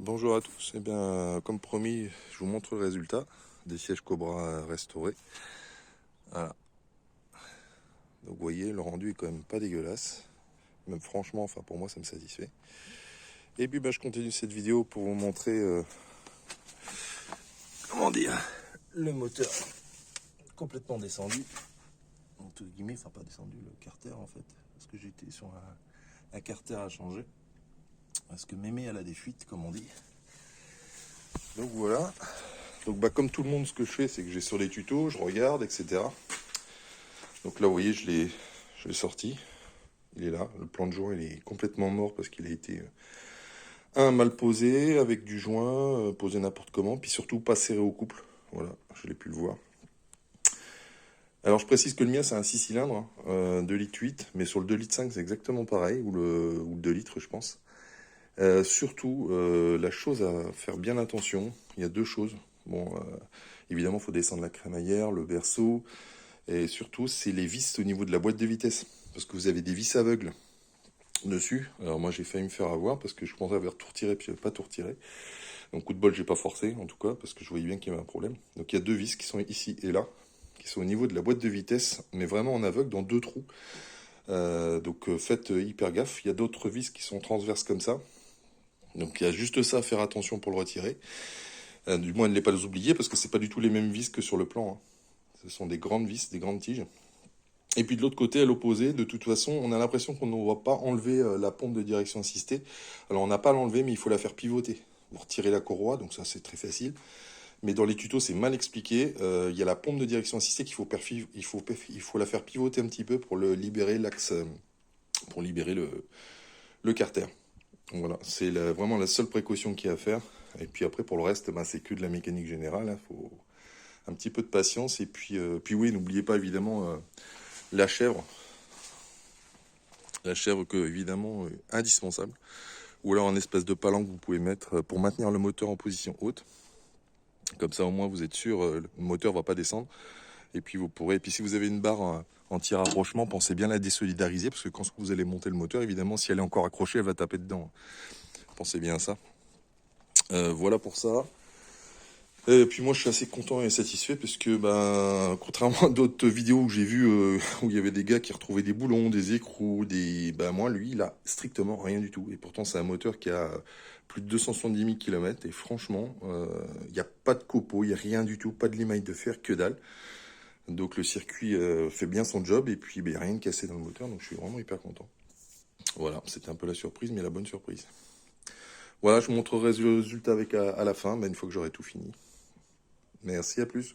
Bonjour à tous, eh bien comme promis je vous montre le résultat des sièges Cobra restaurés. Voilà. Donc vous voyez le rendu est quand même pas dégueulasse, même franchement enfin pour moi ça me satisfait. Et puis je continue cette vidéo pour vous montrer comment dire le moteur complètement descendu, entre guillemets, enfin pas descendu, le carter en fait, parce que j'étais sur un carter à changer, parce que mémé elle a des fuites comme on dit. Donc voilà. Donc comme tout le monde, ce que je fais, c'est que j'ai sur les tutos, je regarde, etc. Donc là, vous voyez, je l'ai sorti. Il est là. Le plan de joint, il est complètement mort parce qu'il a été mal posé, avec du joint, posé n'importe comment, puis surtout pas serré au couple. Voilà, je l'ai pu le voir. Alors je précise que le mien c'est un 6 cylindres, 2 litres 8, mais sur le 2 litres 5 c'est exactement pareil, ou le 2 litres je pense. Surtout, la chose à faire bien attention, il y a deux choses. Bon, évidemment, il faut descendre la crémaillère, le berceau, et surtout, c'est les vis au niveau de la boîte de vitesse. Parce que vous avez des vis aveugles dessus. Alors moi, j'ai failli me faire avoir parce que je pensais avoir tout retiré, puis j'avais pas tout retiré. Donc coup de bol, j'ai pas forcé, en tout cas, parce que je voyais bien qu'il y avait un problème. Donc il y a deux vis qui sont ici et là, qui sont au niveau de la boîte de vitesse, mais vraiment en aveugle, dans deux trous. Donc faites hyper gaffe. Il y a d'autres vis qui sont transverses comme ça. Donc il y a juste ça à faire attention pour le retirer. Du moins, ne pas les oublier parce que c'est pas du tout les mêmes vis que sur le plan, hein. Ce sont des grandes vis, des grandes tiges. Et puis de l'autre côté, à l'opposé, de toute façon, on a l'impression qu'on ne va pas enlever la pompe de direction assistée. Alors on n'a pas à l'enlever, mais il faut la faire pivoter. Vous retirez la courroie, donc ça c'est très facile. Mais dans les tutos, c'est mal expliqué. Il y a la pompe de direction assistée il faut la faire pivoter un petit peu pour libérer l'axe, pour libérer le carter. Voilà, c'est vraiment la seule précaution qu'il y a à faire. Et puis après, pour le reste, c'est que de la mécanique générale. Il faut un petit peu de patience. Et puis oui, n'oubliez pas évidemment la chèvre. La chèvre, évidemment, indispensable. Ou alors un espèce de palan que vous pouvez mettre pour maintenir le moteur en position haute. Comme ça, au moins, vous êtes sûr, le moteur ne va pas descendre. Et puis vous pourrez. Et puis si vous avez une barre anti-rapprochement, pensez bien à la désolidariser. Parce que quand vous allez monter le moteur, évidemment, si elle est encore accrochée, elle va taper dedans. Pensez bien à ça. Voilà pour ça. Et puis moi je suis assez content et satisfait parce que contrairement à d'autres vidéos où j'ai vu où il y avait des gars qui retrouvaient des boulons, des écrous, moi lui il a strictement rien du tout. Et pourtant c'est un moteur qui a plus de 270 000 km et franchement il n'y a pas de copeaux, il n'y a rien du tout, pas de limaille de fer, que dalle. Donc le circuit fait bien son job et puis il n'y a rien de cassé dans le moteur, donc je suis vraiment hyper content. Voilà, c'était un peu la surprise mais la bonne surprise. Voilà, je vous montrerai le résultat avec à la fin, une fois que j'aurai tout fini. Merci, à plus.